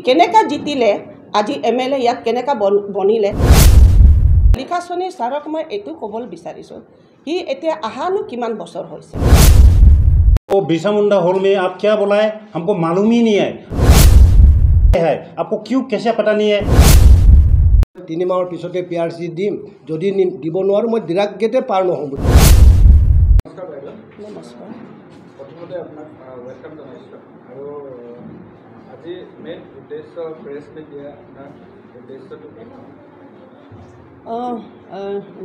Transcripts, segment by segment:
কেনেকা জিতিলে আজি MLA ইয়াত কেনেকা বনিলে লিখাছনি ছাৰক মই এইটো ক'বলৈ বিচাৰিছোঁ হি এতিয়া আহানো কিমান বছৰ হৈছে वो बिरसा मुंडा हॉल में आप क्या बुलाए हमको मालूम ही नहीं है आपको क्यों कैसे पता नहीं है 3 মাহৰ পিছতে PRC দিম যদি দিব নোৱাৰো মই ডিৰেক্ট গেটে পাৰ নহম নমস্কাৰ প্ৰথমতে আপোনাক ওয়েলকাম জনাইছোঁ আৰু আজি মেইন উদ্দেশ্য প্ৰেছ মিট দিয়া আপোনাৰ উদ্দেশ্যটো কি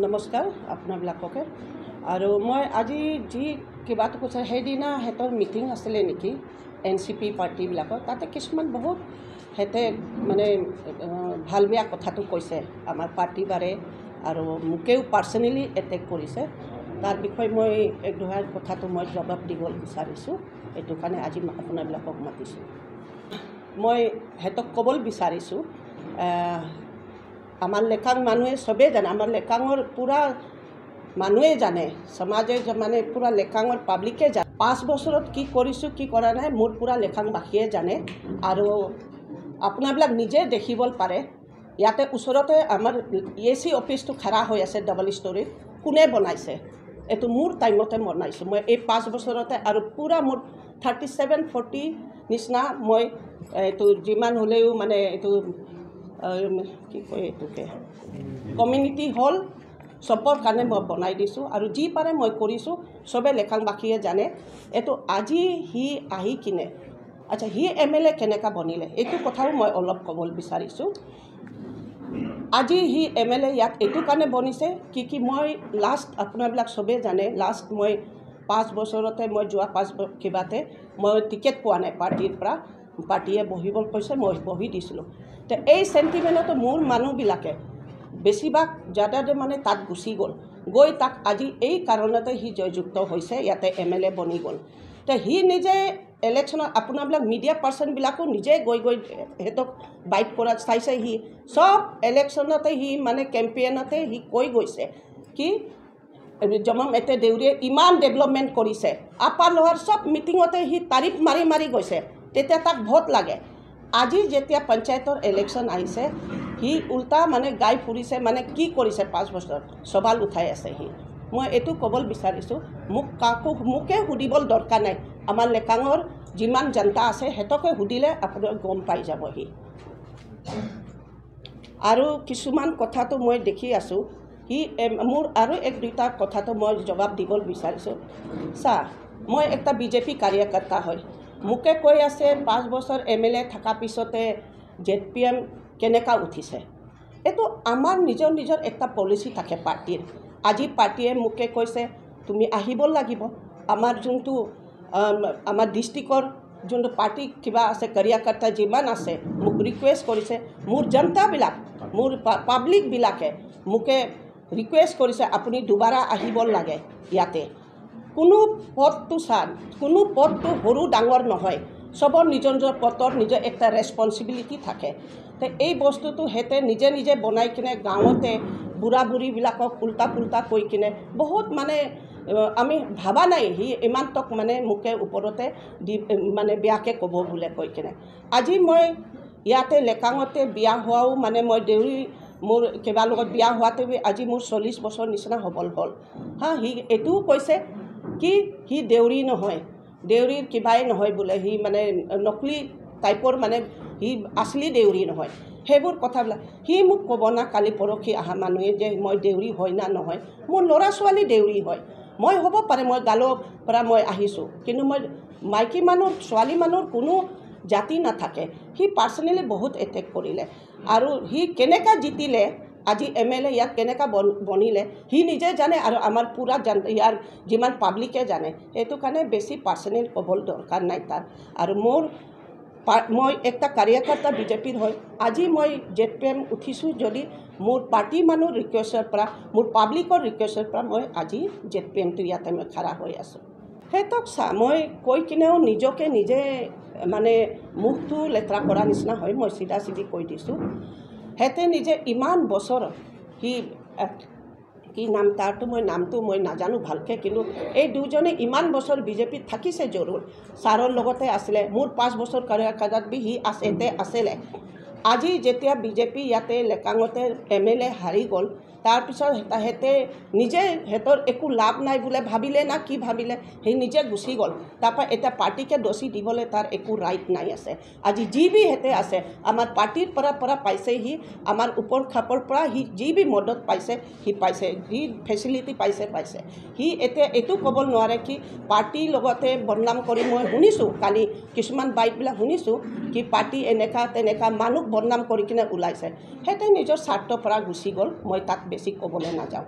নমস্কাৰ আপোনাবিলাককে আৰু মই আজি যি কিবাটো কৈছে সেইদিনা হেতৰ মিটিং আছিলে নেকি NCP পাৰ্টিবিলাকৰ তাতে কিছুমান বহুত হেতে মানে ভাল বেয়া কথাটো কৈছে আমাৰ পাৰ্টি বাৰে আৰু মোকেও পাৰ্চনেলি এটেক কৰিছে তাৰ বিষয়ে মই এক দুহাৰ কথাটো মই জবাব দিব বিচাৰিছোঁ এইটো কাৰণে আজি আপোনাবিলাকক মাতিছোঁ মই হেতক ক'বলৈ বিচাৰিছোঁ আমাৰ লেকাং মানুহে চবেই জানে আমাৰ লেকাঙৰ পুৰা মানুহে জানে সমাজে মানে পুৰা লেকাঙৰ পাব্লিকে জানে 5 বছৰত কি কৰিছোঁ কি কৰা নাই মোৰ পুৰা লেকাংবাসীয়ে জানে আৰু আপোনাবিলাক নিজে দেখিব পাৰে ইয়াতে ওচৰতে আমাৰ EAC অফিচটো খাৰা হৈ আছে ডাবল ষ্টৰী কোনে বনাইছে এইটো মোৰ টাইমতে বনাইছোঁ মই এই 5 বছৰতে আৰু পুৰা মোৰ 37-40 নিচিনা মই এইটো যিমান হ'লেও মানে এইটো কি কয় এইটোকে কমিউনিটি হল সবৰ কাৰণে মই বনাই দিছোঁ আৰু যি পাৰে মই কৰিছোঁ সবে লেখাংবাসীয়ে জানে এইটো আজি হি আহি কিনে আচ্ছা হি MLA কেনেকা বনিলে এইটো কথাও মই অলপ ক'বলৈ বিচাৰিছোঁ আজি হি MLA ইয়াত এইটো কাৰণে বনিছে কি মই লাষ্ট আপোনাবিলাক সবে জানে লাষ্ট মই 5 বছৰতে মই যোৱা 5 কিবাতে মই টিকেট পোৱা নাই পাৰ্টিৰ পৰা পাৰ্টিয়ে বহিবলৈ কৈছে মই বহি দিছিলোঁ তো এই সেন্টিমেন্টটো মোৰ মানুহবিলাকে বেছিভাগ জাদাদে মানে তাত গুচি গ'ল গৈ তাক আজি এই কাৰণতে হি জয়যুক্ত হৈছে ইয়াতে MLA বনি গ'ল তো হি নিজে ইলেকশ্যনত আপোনাবিলাক মিডিয়া পাৰ্চনবিলাকো নিজে গৈ হেতক বাইট কৰা চাইছে হি সব ইলেকশ্যনতে হি মানে কেম্পেইনতে হি কৈ গৈছে কি জমম এতে দেউৰীয়ে ইমান ডেভেলপমেণ্ট কৰিছে আপাৰ লোৱাৰ সব মিটিঙতে হি তাৰিফ মাৰি গৈছে তেতিয়া তাক ভোট লাগে আজি যেতিয়া পঞ্চায়তৰ ইলেকশ্যন আহিছে হি উল্টা মানে গাই ফুৰিছে মানে কি কৰিছে 5 বছৰ সৱাল উঠাই আছে হি মই এইটো ক'বলৈ বিচাৰিছোঁ মোকে সুধিবলৈ দৰকাৰ নাই আমাৰ লেকাঙৰ যিমান জনতা আছে হেতকে সুধিলে আপোনাক গম পাই যাব হি আৰু কিছুমান কথাটো মই দেখি আছোঁ হি মোৰ আৰু এক দুটা কথাটো মই জবাব দিবলৈ বিচাৰিছোঁ মই একটা BJP কাৰ্যকৰ্তা হয় মোকে কৈ আছে 5 বছৰ MLA থকা পিছতে ZPM কেনেকা উঠিছে এইটো আমাৰ নিজৰ একটা পলিচি থাকে পাৰ্টিৰ আজি পাৰ্টিয়ে মোকে কৈছে তুমি আহিব লাগিব আমাৰ যোনটো আমাৰ ডিস্ট্ৰিক্টৰ যোনটো পাৰ্টি কিবা আছে কাৰ্যকৰ্তা যিমান আছে মোক ৰিকুৱেষ্ট কৰিছে মোৰ জনতাবিলাক মোৰ পাব্লিকবিলাকে মোকে ৰিকুৱেষ্ট কৰিছে আপুনি দুবাৰা আহিব লাগে ইয়াতে কোনো পদটো কোনো পদটো সৰু ডাঙৰ নহয় সবৰ নিজৰ পদৰ নিজৰ একটা ৰেছপন্সিবিলিটি থাকে তো এই বস্তুটো হেতে নিজে বনাই কিনে গাঁৱতে বুঢ়া বুঢ়ীবিলাকক উল্টা পুল্টা কৈ কিনে বহুত মানে আমি ভাবা নাই হি ইমান তক মানে মোকে ওপৰতে মানে বেয়াকৈ ক'ব বোলে কৈ কিনে আজি মই ইয়াতে লেকাঙতে বিয়া হোৱাও মানে মই দেউৰী মোৰ কিবা লগত বিয়া হোৱাতে আজি মোৰ 40 বছৰ নিচিনা হ'বল হ'ল হি এইটোও কৈছে কি হি দেউৰী নহয় দেউৰীৰ কিবাই নহয় বোলে হি মানে নকলি টাইপৰ মানে হি আসলি দেউৰী নহয় সেইবোৰ কথাবিলাক হি মোক ক'ব না কালি পৰখি আহা মানুহে যে মই দেউৰী হয় না নহয় মোৰ ল'ৰা ছোৱালী দেউৰী হয় মই হ'ব পাৰে মই গালৰ পৰা মই আহিছোঁ কিন্তু মই মাইকী মানুহ ছোৱালী মানুহৰ কোনো জাতি নাথাকে হি পাৰ্চনেলি বহুত এটেক কৰিলে আৰু হি কেনেকা জিতিলে আজি MLA ইয়াত কেনেকা বনিলে হি নিজে জানে আৰু আমাৰ পুৰা ইয়াৰ যিমান পাব্লিকে জানে এইটো কাৰণে বেছি পাৰ্চনেল ক'বলৈ দৰকাৰ নাই তাৰ আৰু মই একটা কাৰ্যকৰ্তা BJPৰ হয় আজি মই ZPM উঠিছোঁ যদি মোৰ পাৰ্টি মানুহ ৰিকুৱেষ্টৰ পৰা মোৰ পাব্লিকৰ ৰিকুৱেষ্টৰ পৰা মই আজি ZPMটো ইয়াতে মই খাৰা হৈ আছোঁ হেতক মই কৈ কিনেও নিজকে নিজে মানে মুখটো লেতেৰা কৰা নিচিনা হয় মই চিধা কৈ দিছোঁ হেতে নিজে ইমান বছৰ হি কি নাম তাৰটো নামটো মই নাজানো ভালকৈ, কিন্তু এই দুজনে ইমান বছৰ বিজেপিত থাকিছে জৰুৰ, ছাৰৰ লগতে আছিলে, মোৰ 5 বছৰ কাৰ্যকালত বি সি আছিলে। আজি যেতিয়া বিজেপি ইয়াতে লেকাঙতে MLA হাৰি গ'ল, তাৰপিছত সিহঁতে নিজে সিহঁতৰ একো লাভ নাই বোলে ভাবিলে না কি ভাবিলে, সেই নিজে গুচি গ'ল। তাৰপৰা এতিয়া পাৰ্টিকে দোষী দিবলৈ তাৰ একো ৰাইট নাই আছে। আজি যি বি সিহঁতে আছে আমাৰ পাৰ্টিৰ পৰা পাইছে, সি আমাৰ ওপৰ খাপৰ পৰা সি যি বি মদত পাইছে সি পাইছে, যি ফেচিলিটি পাইছে। সি এতিয়া এইটো ক'ব নোৱাৰে কি পাৰ্টিৰ লগতে বদনাম কৰি, মই শুনিছোঁ কালি কিছুমান বাইকবিলাক শুনিছোঁ কি পাৰ্টি এনেকা তেনেকা মানুহ বদনাম কৰি কিনে ওলাইছে। সিহঁতে নিজৰ স্বাৰ্থৰ পৰা গুচি গ'ল, মই তাত বেছি ক'বলৈ নাযাওঁ।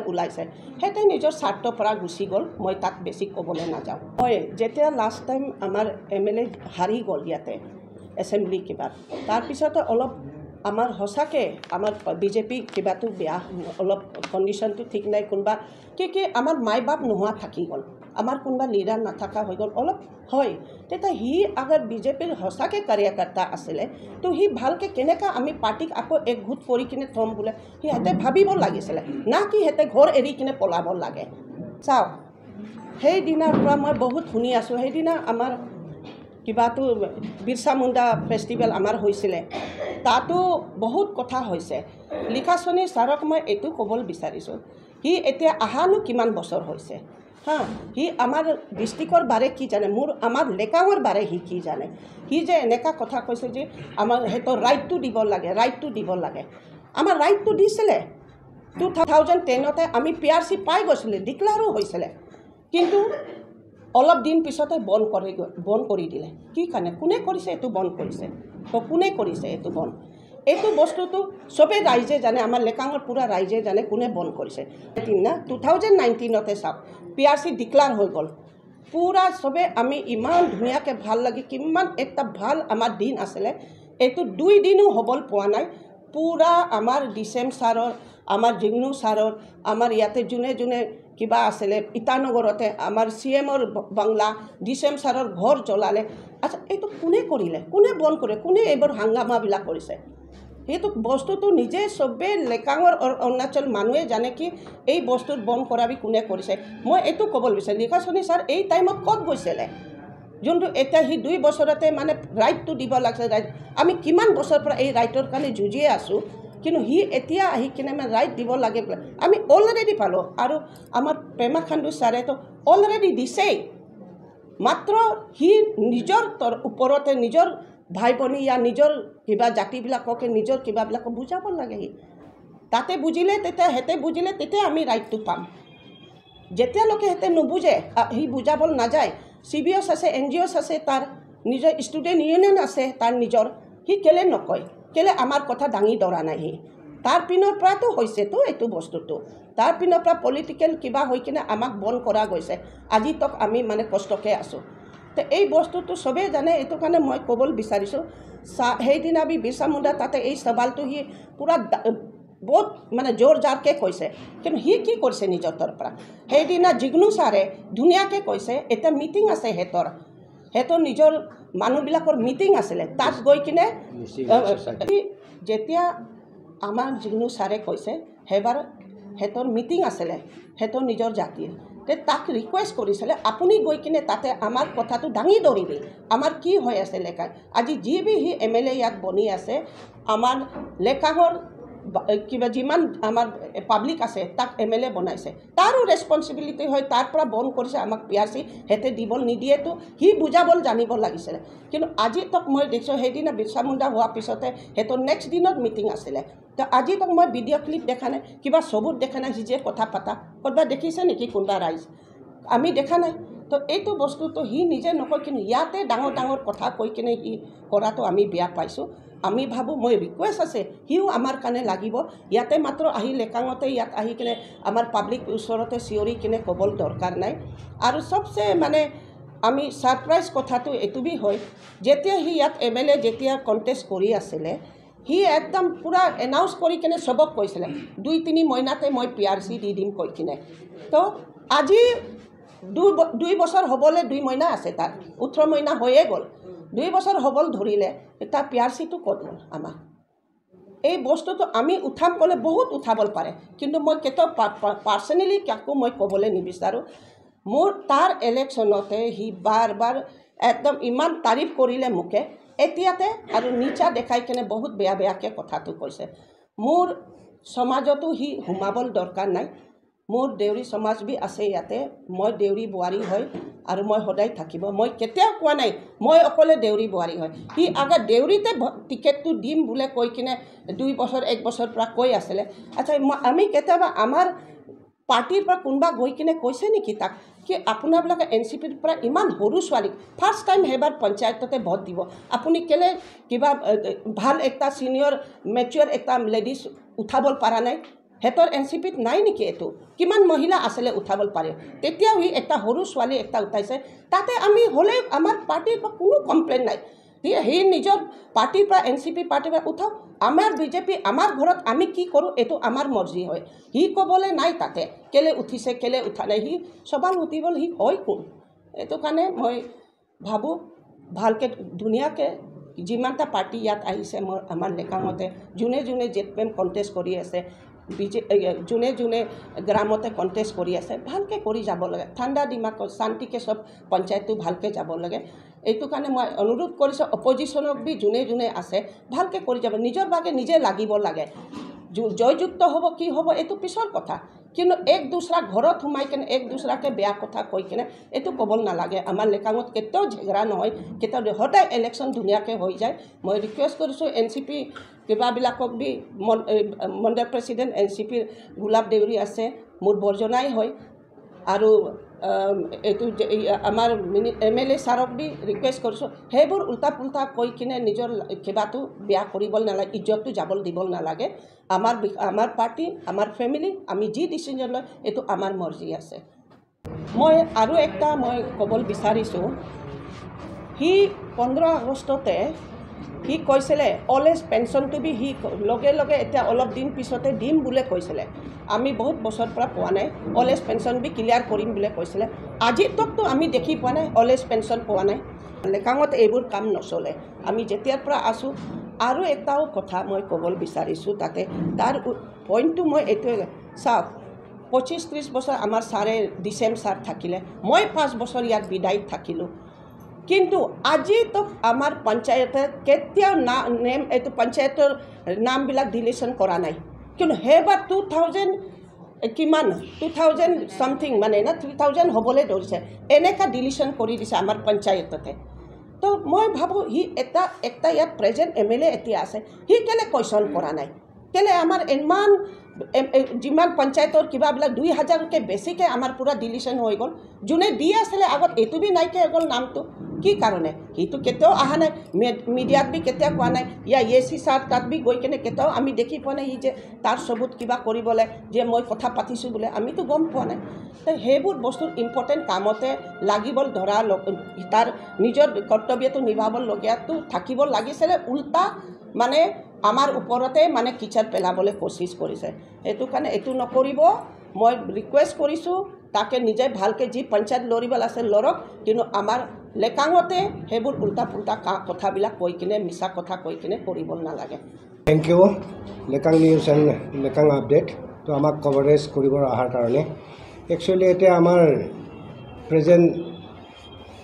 ওলাইছে সিহঁতে নিজৰ স্বাৰ্থৰ পৰা গুচি গ'ল, মই তাত বেছি ক'বলৈ নাযাওঁ। মই যেতিয়া লাষ্ট টাইম আমাৰ MLA হাৰি গ'ল ইয়াতে এছেম্বলি কিবা, তাৰপিছতে অলপ আমাৰ সঁচাকৈ আমাৰ বিজেপি কিবাটো বেয়া, অলপ কণ্ডিশ্যনটো ঠিক নাই। কোনোবা কি আমাৰ মাই বাপ নোহোৱা থাকি গ'ল, আমাৰ কোনোবা লিডাৰ নাথাকা হৈ গ'ল অলপ হয়। তেতিয়া সি আগৰ বিজেপিৰ সঁচাকৈ কাৰ্যকৰ্তা আছিলে, তো সি ভালকৈ কেনেকৈ আমি পাৰ্টিক আকৌ একগোট কৰি কিনে থ'ম বোলে সিহঁতে ভাবিব লাগিছিলে, না কি সিহঁতে ঘৰ এৰি কিনে পলাব লাগে। চাওক সেইদিনাৰ পৰা মই বহুত শুনি আছোঁ, সেইদিনা আমাৰ কিবাটো বিৰছা মুণ্ডা ফেষ্টিভেল আমাৰ হৈছিলে, তাতো বহুত কথা হৈছে। লিখাচনী ছাৰক মই এইটো ক'বলৈ বিচাৰিছোঁ, সি এতিয়া আহানো কিমান বছৰ হৈছে সি আমাৰ ডিষ্ট্ৰিক্টৰ বাৰে কি জানে, আমাৰ লেকাঙৰ বাৰে সি কি জানে। সি যে এনেকুৱা কথা কৈছে যে আমাৰ সিহঁতৰ ৰাইটটো দিব লাগে। আমাৰ ৰাইটটো দিছিলে 2010তে আমি PRC পাই গৈছিলে, ডিক্লেয়াৰো হৈছিলে, কিন্তু অলপ দিন পিছতে বন্ধ কৰি দিলে। কি কাৰণে, কোনে কৰিছে এইটো বন্ধ কৰিছে, তো কোনে কৰিছে এইটো বন্ধ? এইটো বস্তুটো চবেই ৰাইজে জানে, আমাৰ লেকাঙৰ পূৰা ৰাইজে জানে কোনে বন্ধ কৰিছে। 2019তে চাওক PRC ডিক্লেয়াৰ হৈ গ'ল, পূৰা চবে আমি ইমান ধুনীয়াকৈ ভাল লাগি কিমান এটা ভাল আমাৰ দিন আছিলে। এইটো 2 দিনো হ'বলৈ পোৱা নাই, পূৰা আমাৰ DCM ছাৰৰ, আমাৰ জিগ্নু ছাৰৰ, আমাৰ ইয়াতে যোনে কিবা আছিলে ইটানগৰতে আমাৰ CMৰ বাংলা, DCM ছাৰৰ ঘৰ জ্বলালে। আচ্ছা এইটো কোনে কৰিলে, কোনে বন্ধ কৰে, কোনে এইবোৰ হাংগামাবিলাক কৰিছে? সেইটো বস্তুটো নিজে চবেই লেকাঙৰ অৰুণাচল মানুহে জানে কি এই বস্তু বন্ধ কৰাবি কোনে কৰিছে। মই এইটো ক'বলৈ বিচাৰিছোঁ, লিখাচনী ছাৰ এই টাইমত ক'ত গৈছিলে, যোনটো এতিয়া সি 2 বছৰতে মানে ৰাইটটো দিব লাগিছে। আমি কিমান বছৰৰ পৰা এই ৰাইটৰ কাৰণে যুঁজিয়ে আছোঁ, কিন্তু সি এতিয়া আহি কিনে মানে ৰাইট দিব লাগে আমি অলৰেডি পালোঁ। আৰু আমাৰ পেমা খাণ্ডু ছাৰেতো অলৰেডি দিছেই, মাত্ৰ সি নিজৰ ওপৰতে নিজৰ ভাই ভনী या নিজৰ কিবা জাতিবিলাককে নিজৰ কিবাবিলাকক বুজাব লাগে। সি তাতে বুজিলে তেতিয়া সিহঁতে বুজিলে তেতিয়া আমি ৰাইটটো পাম। যেতিয়ালৈকে সিহঁতে নুবুজে, সি বুজাবলৈ নাযায়, CBOs আছে, NGOs আছে, তাৰ নিজৰ ষ্টুডেণ্ট ইউনিয়ন আছে তাৰ নিজৰ, সি কেলে নকয়, কেলে আমাৰ কথা দাঙি ধৰা নাই? সি তাৰ পিনৰ পৰাতো হৈছেতো এইটো বস্তুটো, তাৰ পিনৰ পৰা পলিটিকেল কিবা হৈ কিনে আমাক বন্ধ কৰা গৈছে। আজি তক আমি মানে কষ্টকৈ আছোঁ। তো এই বস্তুটো চবেই জানে, এইটো কাৰণে মই ক'বলৈ বিচাৰিছোঁ সেইদিনা বিৰছা মুণ্ডা তাতে এই সৱালটো সি পূৰা বহুত মানে জোৰ জাৰকৈ কৈছে, কিন্তু সি কি কৰিছে নিজৰ তাৰ পৰা? সেইদিনা জিগ্নু ছাৰে ধুনীয়াকৈ কৈছে, এতিয়া মিটিং আছে সিহঁতৰ নিজৰ মানুহবিলাকৰ মিটিং আছিলে, তাত গৈ কিনে যেতিয়া আমাৰ জিগ্নু ছাৰে কৈছে সেইবাৰ সিহঁতৰ মিটিং আছিলে সিহঁতৰ নিজৰ জাতিৰ, তাক ৰিকুৱেষ্ট কৰিছিলে আপুনি গৈ কিনে তাতে আমাৰ কথাটো দাঙি ধৰিবি, আমাৰ কি হৈ আছে লেকাং। আজি যি বি সি MLA ইয়াত বনি আছে, আমাৰ লেকাঙৰ কিবা যিমান আমাৰ পাব্লিক আছে তাক MLA বনাইছে, তাৰো ৰেছপনচিবিলিটি হয়, তাৰ পৰা বন্ধ কৰিছে আমাক PRC, সিহঁতে দিব নিদিয়েতো সি বুজাবলৈ জানিব লাগিছিলে। কিন্তু আজি তক মই দেখিছোঁ সেইদিনা বিৰছা মুণ্ডা হোৱাৰ পিছতে সিহঁতৰ নেক্সট দিনত মিটিং আছিলে, তো আজি তক মই ভিডিঅ' ক্লিপ দেখা নাই, কিবা চবুত দেখা নাই, সি যে কথা পাতা ক'ৰবাত দেখিছে নেকি কোনোবা ৰাইজ? আমি দেখা নাই। তো এইটো বস্তুটো সি নিজে নকয়, কিন্তু ইয়াতে ডাঙৰ কথা কৈ কিনে সি কৰাটো আমি বেয়া পাইছোঁ। আমি ভাবোঁ, মই ৰিকুৱেষ্ট আছে সিও আমাৰ কাৰণে লাগিব, ইয়াতে মাত্ৰ আহি লেকাঙতে ইয়াত আহি কিনে আমাৰ পাব্লিক ওচৰতে চিঞৰি কিনে ক'বলৈ দৰকাৰ নাই। আৰু চবচে মানে আমি ছাৰপ্ৰাইজ কথাটো এইটো বি হয়, যেতিয়া সি ইয়াত MLA যেতিয়া কণ্টেষ্ট কৰি আছিলে, সি একদম পূৰা এনাউন্স কৰি কিনে চবক কৈছিলে 2-3 মহিনাতে মই PRC দি দিম কৈ কিনে। তো আজি 2 বছৰ হ'বলৈ 2 মহিনা আছে, তাৰ 18 মহিনা হৈয়ে গ'ল, 2 বছৰ হ'বলৈ ধৰিলে, তাৰ PRCটো ক'ত গ'ল? আমাৰ এই বস্তুটো আমি উঠাম ক'লে বহুত উঠাব পাৰে কিন্তু মই কেতিয়াও পাৰ্চনেলি কাকো মই ক'বলৈ নিবিচাৰোঁ মোৰ তাৰ ইলেকশ্যনতে সি বাৰ বাৰ একদম ইমান তাৰিফ কৰিলে মোকে এতিয়াতে আৰু নিচা দেখাই কেনে বহুত বেয়া বেয়াকৈ কথাটো কৈছে মোৰ সমাজতো সি সোমাবৰ দৰকাৰ নাই মোৰ দেউৰী সমাজ বি আছে ইয়াতে মই দেউৰী বোৱাৰী হয় আৰু মই সদায় থাকিব মই কেতিয়াও কোৱা নাই মই অকলে দেউৰী বোৱাৰী হয় সি আগত দেউৰীতে টিকেটটো দিম বোলে কৈ কিনে 2 বছৰ 1 বছৰ পৰা কৈ আছিলে আচ্ছা আমি কেতিয়াবা আমাৰ পাৰ্টিৰ পৰা কোনোবা গৈ কিনে কৈছে নেকি তাক কি আপোনালোকে এনচিপিৰ পৰা ইমান সৰু ছোৱালীক ফাৰ্ষ্ট টাইম সেইবাৰ পঞ্চায়ততে ভোট দিব আপুনি কেলে কিবা ভাল একটা চিনিয়ৰ মেচিয়ৰ একটা লেডিজ উঠাব পৰা নাই হেতৰ এনচিপিত নাই নেকি এটো কিমান মহিলা আছিলে উঠাব পাৰে তেতিয়াও সি একটা সৰু ছোৱালী একটা উঠাইছে তাতে আমি হলে আমাৰ পাৰ্টিৰ পৰা কোনো কমপ্লেইন নাই সি নিজৰ পাৰ্টিৰ পৰা এনচিপি পাৰ্টিৰ পৰা উঠাও আমাৰ বিজেপি আমাৰ ঘৰত আমি কি কৰোঁ এইটো আমাৰ মৰ্জি হয় সি ক'বলৈ নাই তাতে কেলে উঠিছে কেলে উঠা নাই সি সবাল উঠিবল সি হয় কোন এইটো কাৰণে মই ভাবোঁ ভালকৈ ধুনীয়াকৈ যিমানটা পাৰ্টি ইয়াত আহিছে মোৰ আমাৰ লেকাঙতে যোনে যোনে জেটপেম কণ্টেষ্ট কৰি আছে যোনে যোনে গ্ৰামতে কণ্টেষ্ট কৰি আছে ভালকৈ কৰি যাব লাগে ঠাণ্ডা দিমাগত শান্তিকৈ চব পঞ্চায়তটো ভালকৈ যাব লাগে এইটো কাৰণে মই অনুৰোধ কৰিছোঁ অপজিশ্যনক বি যোনে যোনে আছে ভালকৈ কৰি যাব নিজৰ ভাগে নিজে লাগিব লাগে জয়যুক্ত হ'ব কি হ'ব এইটো পিছৰ কথা কিন্তু এক দুসৰা ঘৰত সোমাই কেনে এক দুসৰাকে বেয়া কথা কৈ কেনে এইটো ক'ব নালাগে আমাৰ লেকাঙত কেতিয়াও ঝগৰা নহয় কেতিয়াও সদায় ইলেকশ্যন ধুনীয়াকৈ হৈ যায় মই ৰিকুৱেষ্ট কৰিছোঁ এনচিপি কিবাবিলাকক বি মণ্ডল প্ৰেচিডেণ্ট এনচিপিৰ গোলাপ দেউৰী আছে মোৰ বৰ্জনাই হয় আৰু এইটো আমাৰ MLA ছাৰক বি ৰিকুৱেষ্ট কৰিছোঁ সেইবোৰ উল্টা পুল্টা কৈ কিনে নিজৰ কিবাটো বেয়া কৰিব নালাগে ইজ্জতটো যাব দিব নালাগে আমাৰ পাৰ্টি আমাৰ ফেমিলি আমি যি ডিচিজন লয় এইটো আমাৰ মৰ্জি আছে মই আৰু একটা মই ক'ব বিচাৰিছোঁ সি 15 আগষ্টতে সি কৈছিলে অলৱেজ পেঞ্চনটো বি সি লগে লগে এতিয়া অলপ দিন পিছতে দিম বুলি কৈছিলে আমি বহুত বছৰ পৰা পোৱা নাই অলৱেজ পেঞ্চন বি ক্লিয়াৰ কৰিম বুলি কৈছিলে আজি তকতো আমি দেখি পোৱা নাই অলৱেজ পেঞ্চন পোৱা নাই লেকাঙত এইবোৰ কাম নচলে আমি যেতিয়াৰ পৰা আছোঁ আৰু এটাও কথা মই ক'ব বিচাৰিছোঁ তাতে তাৰ পইণ্টটো মই এইটোৱে চাওক 25-30 বছৰ আমাৰ ছাৰে ডিচেম ছাৰ থাকিলে মই 5 বছৰ ইয়াত বিদায়ত থাকিলোঁ কিন্তু আজি তো আমাৰ পঞ্চায়তে কেতিয়াও নেম এইটো পঞ্চায়তৰ নামবিলাক ডিলিশ্যন কৰা নাই কিন্তু সেইবাৰ 2000 সামথিং মানে না 3000 হ'বলৈ ধৰিছে এনেকুৱা ডিলিশ্যন কৰি দিছে আমাৰ পঞ্চায়ততে তো মই ভাবোঁ সি এটা ইয়াত প্ৰেজেণ্ট MLA এতিয়া আছে সি কেলে কুৱেশ্যন কৰা নাই কেলে আমাৰ ইমান যিমান পঞ্চায়তৰ কিবাবিলাক 2000কে বেছিকৈ আমাৰ পূৰা ডিলিশ্যন হৈ গ'ল যোনে দি আছিলে আগত এইটো বি নাইকিয়া হৈ গ'ল নামটো কি কাৰণে সিটো কেতিয়াও অহা নাই মিডিয়াত বি কেতিয়াও কোৱা নাই ইয়া AC ছাৰ তাত বি গৈ কেনে কেতিয়াও আমি দেখি পোৱা নাই সি যে তাৰ চবুত কিবা কৰিবলৈ যে মই কথা পাতিছোঁ বোলে আমিতো গম পোৱা নাই তো সেইবোৰ বস্তুৰ ইম্পৰ্টেণ্ট কামতে লাগিব ধৰা তাৰ নিজৰ কৰ্তব্যটো নিভাবলগীয়াটো থাকিব লাগিছিলে উল্টা মানে আমাৰ ওপৰতে মানে কিচাৰ পেলাবলৈ কোচিছ কৰিছে সেইটো কাৰণে এইটো নকৰিব মই ৰিকুৱেষ্ট কৰিছোঁ তাকে নিজে ভালকৈ যি পঞ্চায়ত লৰিবল আছে লৰক কিন্তু আমাৰ লেকাঙতে সেইবোৰ উল্টা পুল্টা কথাবিলাক কৈ কিনে মিছা কথা কৈ কিনে কৰিব নালাগে thank you Lekang news and Lekang update তো আমাক কভাৰেজ কৰিব অহাৰ কাৰণে একচুৱেলি এতিয়া আমাৰ প্ৰেজেণ্ট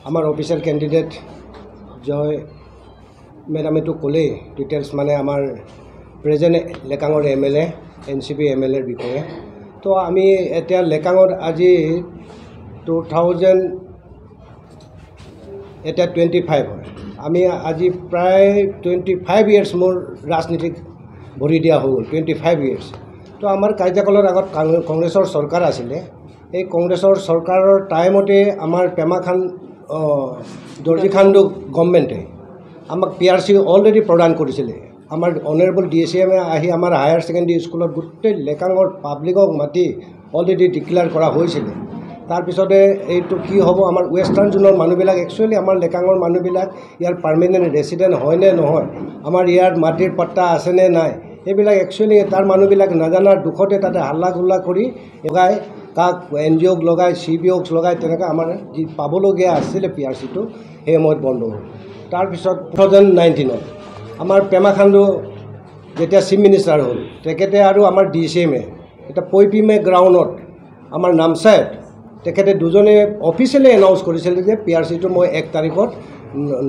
আমাৰ অফিচিয়েল কেণ্ডিডেট জয় মেডামেতো ক'লেই ডিটেইলছ মানে আমাৰ প্ৰেজেণ্ট লেকাঙৰ MLA NCP MLAৰ বিষয়ে তো আমি এতিয়া লেকাঙত আজি 25 হয় আমি আজি প্ৰায় 25 ইয়াৰ্ছ মোৰ ৰাজনীতিক ভৰি দিয়া হৈ গ'ল 25 ইয়াৰ্ছ তো আমাৰ কাৰ্যকালৰ আগত কংগ্ৰেছৰ চৰকাৰ আছিলে এই কংগ্ৰেছৰ চৰকাৰৰ টাইমতে আমাৰ পেমা খান দৰ্জী খাণ্ডু গভৰ্ণমেণ্টে আমাক PRC অলৰেডি প্ৰদান কৰিছিলে আমাৰ অনাৰেবল DCM আহি আমাৰ হায়াৰ ছেকেণ্ডেৰী স্কুলত গোটেই লেকাঙৰ পাব্লিকক মাতি অলৰেডি ডিক্লেয়াৰ কৰা হৈছিলে তাৰপিছতে এইটো কি হ'ব আমাৰ ৱেষ্টাৰ্ণ জোনৰ মানুহবিলাক একচুৱেলি আমাৰ লেকাঙৰ মানুহবিলাক ইয়াৰ পাৰ্মানেণ্ট ৰেচিডেণ্ট হয় নে নহয় আমাৰ ইয়াৰ মাটিৰ পট্টা আছেনে নাই এইবিলাক একচুৱেলি তাৰ মানুহবিলাক নাজানাৰ দুখতে তাতে হাল্লা গোল্লা কৰি লগাই কাক NGOক লগাই CBOক লগাই তেনেকৈ আমাৰ যি পাবলগীয়া আছিলে PRCটো সেই সময়ত বন্ধ হ'ল তাৰপিছত 2019ত আমাৰ পেমা খাণ্ডু যেতিয়া চিফ মিনিষ্টাৰ হ'ল তেখেতে আৰু আমাৰ DCMে এটা পইপিমে গ্ৰাউণ্ডত আমাৰ নামচাইত তেখেতে দুজনে অফিচিয়েলি এনাউন্স কৰিছিল যে PRCটো মই 1 তাৰিখত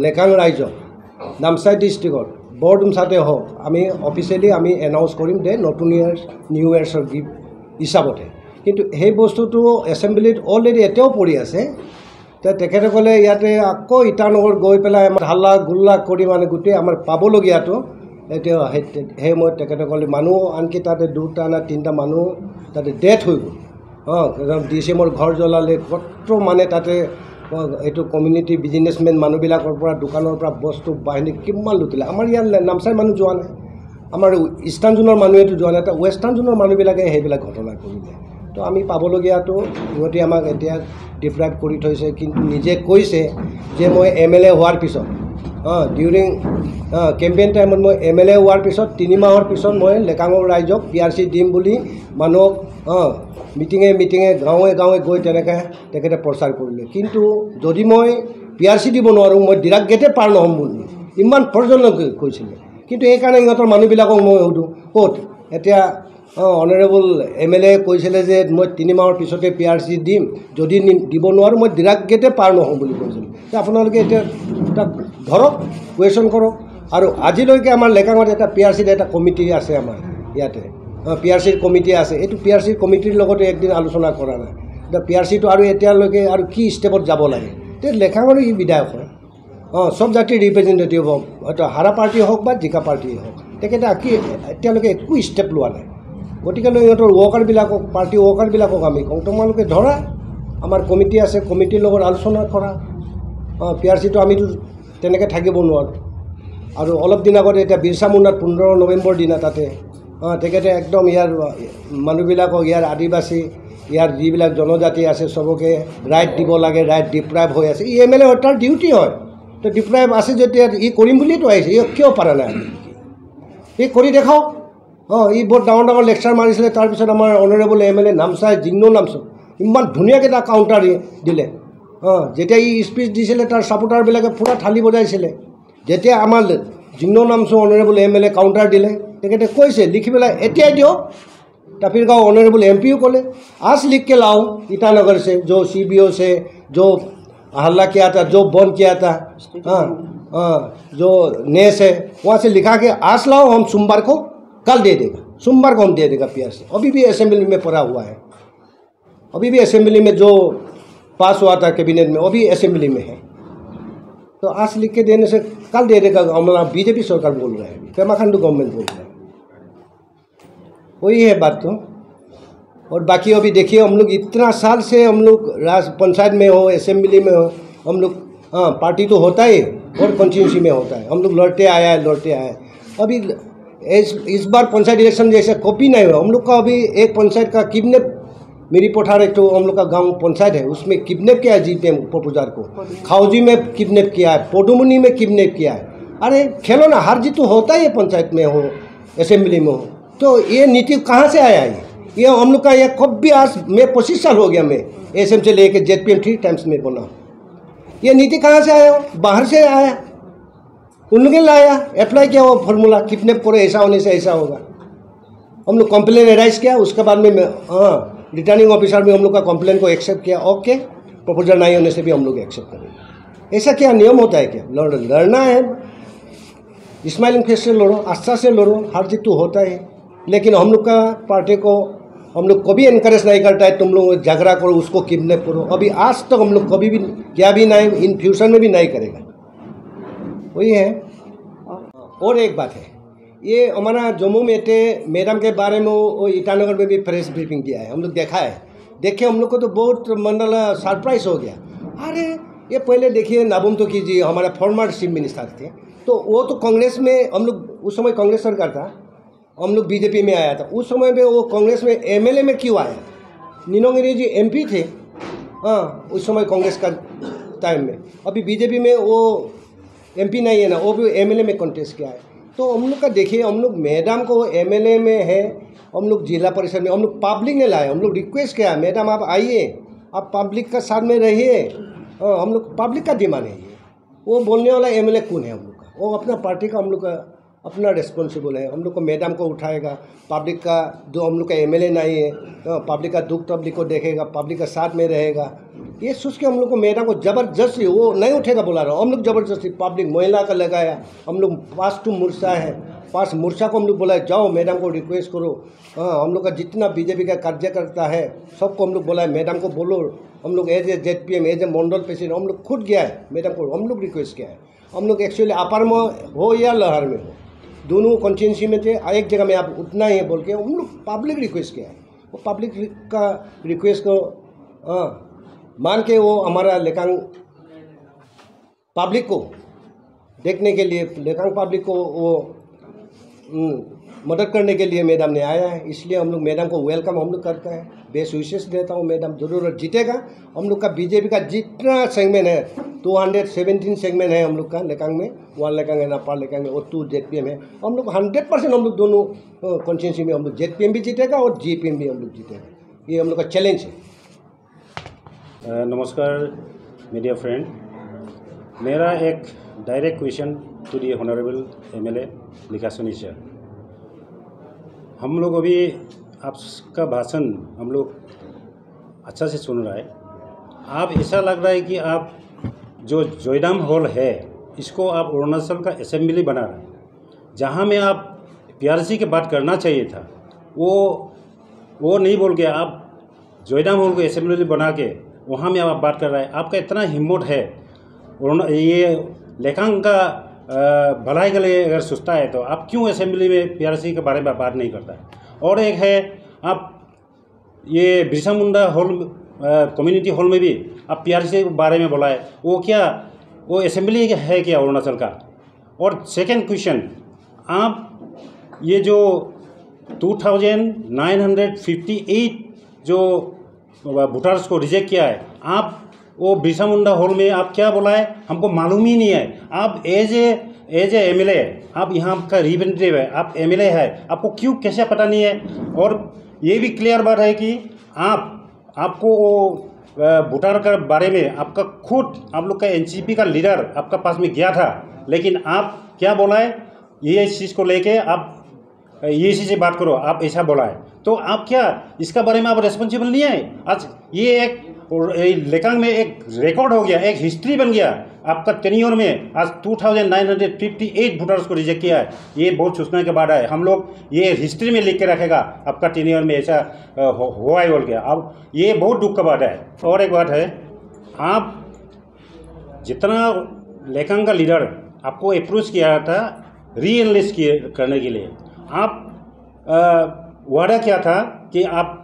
লেকাং ৰাইজক নামচাই ডিষ্ট্ৰিক্টত বৰডুমচাতে হওক আমি অফিচিয়েলি আমি এনাউন্স কৰিম যে নতুন নিউ ইয়াৰ্ছৰ গিফ্ট হিচাপতে। কিন্তু সেই বস্তুটো এছেম্বলিত অলৰেডি এতিয়াও পৰি আছে। তেখেতসকলে ইয়াতে আকৌ ইটানগৰ গৈ পেলাই আমাৰ হাল্লা গোল্লা কৰি মানে গোটেই আমাৰ পাবলগীয়াটো এতিয়া সেই মই তেখেতসকলে মানুহ আনকি তাতে 2টা না 3টা মানুহ তাতে ডেথ হৈ গ'ল। DCMৰ ঘৰ জ্বলালে কত মানে তাতে এইটো কমিউনিটি বিজনেছমেন মানুহবিলাকৰ পৰা দোকানৰ পৰা বস্তু বাহিনী কিমান লুটিলে। আমাৰ ইয়াৰ নামচাই মানুহ যোৱা নাই, আমাৰ ইষ্টাৰ্ণ জোনৰ মানুহেতো যোৱা নাই, ৱেষ্টাৰ্ণ জোনৰ মানুহবিলাকে সেইবিলাক ঘটনা কৰিলে। তো আমি পাবলগীয়াটো ইহঁতে আমাক এতিয়া ডিপ্ৰাইভ কৰি থৈছে। কিন্তু নিজে কৈছে যে মই MLA হোৱাৰ পিছত ডিউৰিং কেম্পেইন টাইমত মই MLA হোৱাৰ পিছত 3 মাহৰ পিছত মই লেকাঙৰ ৰাইজক PRC দিম বুলি মানুহক মিটিঙে গাঁৱে গৈ তেনেকৈ তেখেতে প্ৰচাৰ কৰিলে। কিন্তু যদি মই PRC দিব নোৱাৰোঁ মই ডিৰাক গেটে পাৰ নহ'ম বুলি ইমান পৰ্যন্ত কৈছিলে। কিন্তু সেইকাৰণে ইহঁতৰ মানুহবিলাকক মই সুধোঁ ক'ত এতিয়া অনাৰেবল MLA কৈছিলে যে মই 3 মাহৰ পিছতে PRC দিম, যদি দিব নোৱাৰোঁ মই ডিৰাক গেটে পাৰ নহ'ম বুলি কৈছিলোঁ। আপোনালোকে এতিয়া তাক ধৰক কুৱেশ্যন কৰক। আৰু আজিলৈকে আমাৰ লেকাঙত এটা PRCৰ এটা কমিটি আছে, আমাৰ ইয়াতে PRCৰ কমিটি আছে। এইটো PRCৰ কমিটিৰ লগতে একদিন আলোচনা কৰা নাই। এতিয়া PRCটো আৰু এতিয়ালৈকে আৰু কি ষ্টেপত যাব লাগে। তে লেকাঙৰ ই বিধায়ক হয়, সব জাতিৰ ৰিপ্ৰেজেণ্টেটিভ হওক, হয়তো হাৰা পাৰ্টি হওক বা জিকা পাৰ্টিয়ে হওক, তেখেতে এতিয়ালৈকে একো ষ্টেপ লোৱা নাই। গতিকে ইহঁতৰ ৱৰ্কাৰবিলাকক পাৰ্টি ৱৰ্কাৰবিলাকক আমি কওঁ তোমালোকে ধৰা, আমাৰ কমিটি আছে, কমিটিৰ লগত আলোচনা কৰা। PRCটো আমিতো তেনেকৈ থাকিব নোৱাৰোঁ। আৰু অলপ দিন আগতে এতিয়া বিৰছা মুণ্ডাত 15 নৱেম্বৰ দিনা তাতে তেখেতে একদম ইয়াৰ মানুহবিলাকক, ইয়াৰ আদিবাসী, ইয়াৰ যিবিলাক জনজাতি আছে চবকে ৰাইট দিব লাগে, ৰাইট ডিপ্ৰাইভ হৈ আছে। MLA হয়, তাৰ ডিউটি হয়। তো ডিপ্ৰাইভ আছে যেতিয়া কৰিম বুলিতো আহিছে, কিয় পৰা নাই? কৰি দেখাওক। বৰ ডাঙৰ লেকচাৰ মাৰিছিলে। তাৰপিছত আমাৰ অনাৰেবল MLA নামচাই জিংনো নামচো ইমান ধুনীয়াকৈ এটা কাউণ্টাৰ দিলে। যেতিয়া স্পীচ দিছিলে তাৰ ছাপোৰ্টাৰবিলাকে পূৰা থালি বজাইছিলে। যেতিয়া আমাৰ জিংনো নামচো অনাৰেবল MLA কাউণ্টাৰ দিলে, তেখেতে কৈছে লিখি পেলাই এতিয়াই দিয়ক। फिर गाँव ऑनरेबल MP को ले आज लिख के लाओ ईटानगर से जो CBO से जो हल्ला किया था, जो बंद किया था, जो नेस है वहाँ से लिखा के आज लाओ, हम सोमवार को कल दे देगा, सोमवार को हम दे देगा PRC। अभी भी असेंबली में पड़ा हुआ है, अभी भी असेंबली में जो पास हुआ था कैबिनेट में, अभी असेंबली में है। तो आज लिख के देने से कल दे देगा। हमारा BJP सरकार बोल रहा है, पेमा खांडू गवर्नमेंट बोल रहा है, वही है बात। तो और बाकी अभी देखिए हम लोग इतना साल से हम लोग पंचायत में हो, असेंबली में हो, हम लोग पार्टी तो होता ही और कॉन्स्टिट्यूंसी में होता है, हम लोग लड़ते आया है। अभी इस बार पंचायत इलेक्शन जैसे कॉपी नहीं हुआ। हम लोग का अभी एक पंचायत का किडनैप, मेरी पठार एक तो हम लोग का गांव पंचायत है, उसमें किडनैप किया है जीते पपुजार को, खाउजी में किडनैप किया है, पोडुमुनी में किडनैप किया है। अरे खेलो ना, हार जीत तो होता ही है, पंचायत में हो असेंबली में हो। तो ये नीति कहाँ से आया है? ये हम लोग का ये कब भी आज मैं 25 साल हो गया, मैं SM से लेके ZPM 3 टाइम्स में बना। ये नीति कहाँ से आया? बाहर से आया, उन लोगों ने लाया, अप्लाई किया वो फॉर्मूला, किडनैप करो, ऐसा होने से ऐसा होगा। हम लोग कंप्लेन राइज किया, उसके बाद में रिटर्निंग ऑफिसर में हम लोग का कंप्लेन को एक्सेप्ट किया। ओके, प्रपोजल नहीं होने से भी हम लोग एक्सेप्ट करेंगे। ऐसा क्या नियम होता है क्या? लड़ना है, स्माइलिंग फेस से लड़ो, आस्था से लड़ो, हार जीत तो होता है। लेकिन हम लोग का पार्टी को हम लोग कभी इनकरेज नहीं करता है तुम लोग झगड़ा करो, उसको किडनैप करो। अभी आज तक हम लोग कभी भी क्या भी नहीं, इन फ्यूचर में भी नहीं करेगा। वही है। और एक बात है, ये हमारा जम्मू में मैडम के बारे में वो ईटानगर में भी प्रेस ब्रीफिंग दिया है, हम लोग देखा है। देखे हम लोग को तो बहुत मतलब सरप्राइज हो गया। अरे ये पहले देखिए, नाबुम तो कीजिए, हमारा फॉर्मर चीफ मिनिस्टर थे, तो वो तो कांग्रेस में, हम लोग उस समय कांग्रेस सरकार था, हम लोग BJP में आया था। उस समय में वो कांग्रेस में MLA में क्यों आया? नीनोंगिरी जी MP थे उस समय कांग्रेस का टाइम में। अभी BJP में वो MP नहीं है ना, वो भी MLA में कॉन्टेस्ट किया है। तो हम लोग का देखिए, हम लोग मैडम को MLA में है, हम लोग जिला परिषद में, हम लोग पब्लिक ने लाए, हम लोग रिक्वेस्ट किया, मैडम आप आइए, आप पब्लिक का साथ में रहिए। हम लोग पब्लिक का डिमांड है ये। वो बोलने वाला MLA कौन है? हम लोग का वो अपना पार्टी का हम लोग का अपना रिस्पॉन्सिबल है। हम लोग को मैडम को उठाएगा, पब्लिक का जो हम लोग का एमएलए नहीं है, पब्लिक का दुख तकलीफ को देखेगा, पब्लिक का साथ में रहेगा। ये सोच के हम लोग को मैडम को ज़बरदस्ती वो नहीं उठेगा बोला रहा, हम लोग ज़बरदस्ती पब्लिक महिला का लगाया। हम लोग 5 मोर्चा है, 5 मोर्चा को हम लोग बोला जाओ मैडम को रिक्वेस्ट करो। हाँ, हम लोग का जितना बीजेपी का कार्यकर्ता है सबको हम लोग बोला है मैडम को बोलो। हम लोग as a ZPM as a mandal president हम लोग खुद गया है मैडम को, हम लोग रिक्वेस्ट किया है। हम लोग एक्चुअली अपर में हो या लहर में हो, दोनों कॉन्स्टिट्यूंसी में थे, एक जगह में आप उतना ही है बोल के हम लोग पब्लिक रिक्वेस्ट किया है। वो पब्लिक का रिक्वेस्ट को मान के वो हमारा लेकांग पब्लिक को देखने के लिए, लेकांग पब्लिक को वो मदद करने के लिए मैडम ने आया है। इसलिए हम लोग मैडम को वेलकम हम लोग करते हैं, बेस्ट विशेष देता हूँ। मैडम जरूर जीतेगा। हम लोग का बीजेपी का जितना सेगमेंट है 217 सेगमेंट है हम लोग का लेकांग में, 1 लेकांग है, नेपाल लेकांग में और 2 ZPM है। हम लोग 100% हम लोग दोनों कॉन्स्टिट्यूंसी में हम लोग ZPM भी जीतेगा और GPM भी हम लोग जीतेगा। ये हम लोग का चैलेंज है। नमस्कार मीडिया फ्रेंड, मेरा एक direct question to the honourable MLA Likasoni sir. हम लोग अभी आपका भाषण हम लोग अच्छा से सुन रहा है। आप ऐसा लग रहा है कि आप जो जोईडाम हॉल है इसको आप अरुणाचल का असेंबली बना रहे हैं, जहाँ में आप PRC की बात करना चाहिए था वो नहीं बोल के आप जोईडाम हॉल को असेंबली बना के वहाँ में आप बात कर रहे हैं। आपका इतना हिम्मत है, ये लेकांग का भलाई के लिए अगर सोचता है तो आप क्यों असेंबली में PRC के बारे में बात नहीं करता है। और एक है आप ये Birsa Munda hall community hall में भी आप PRC के बारे में बोला है, वो क्या वो असेंबली है क्या अरुणाचल का। और सेकंड क्वेश्चन, आप ये जो 2958 जो वोटर्स को रिजेक्ट किया है, आप वो बिरसा मुंडा हॉल में आप क्या बोला है हमको मालूम ही नहीं है। आप एज ए MLA आप यहाँ का रिप्रेजेंटेटिव है, आप MLA है, आपको क्यों कैसे पता नहीं है। और ये भी क्लियर बात है कि आपको वो वोटर का बारे में आपका खुद आप लोग का NCP का लीडर आपका पास में गया था, लेकिन आप क्या बोला है ये चीज़ को लेके आप ये चीज़ से बात करो, आप ऐसा बोला है। तो आप क्या इसका बारे में आप रिस्पॉन्सिबल नहीं है। आज ये एक लेकांग में एक रिकॉर्ड हो गया, एक हिस्ट्री बन गया आपका टेन्योर में। आज 2958 वोटर्स को रिजेक्ट किया है, ये बहुत सोचने के बाद है। हम लोग ये हिस्ट्री में लिख के रखेगा आपका टेन्योर में ऐसा हुआ है बोल के। अब ये बहुत दुख का बात है। और एक बात है, आप जितना लेकांग का लीडर आपको अप्रोच किया था री-एनलिस्ट करने के लिए, आप वादा किया था कि आप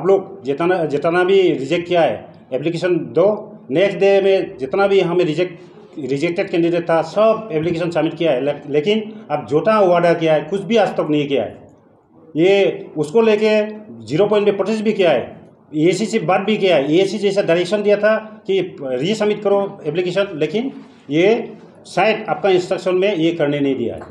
लोग जितना भी रिजेक्ट किया है एप्लीकेशन दो, नेक्स्ट डे में जितना भी हमें रिजेक्टेड कैंडिडेट था सब एप्लीकेशन सबमिट किया है, लेकिन अब जोटा वादा किया है कुछ भी आज तक नहीं किया है। ये उसको लेके 0 पॉइंट पे प्रोटेस्ट भी किया है, EAC से बात भी किया है। EAC जैसा डायरेक्शन दिया था कि री सबमिट करो एप्लीकेशन, लेकिन ये शायद आपका इंस्ट्रक्शन में ये करने नहीं दिया है।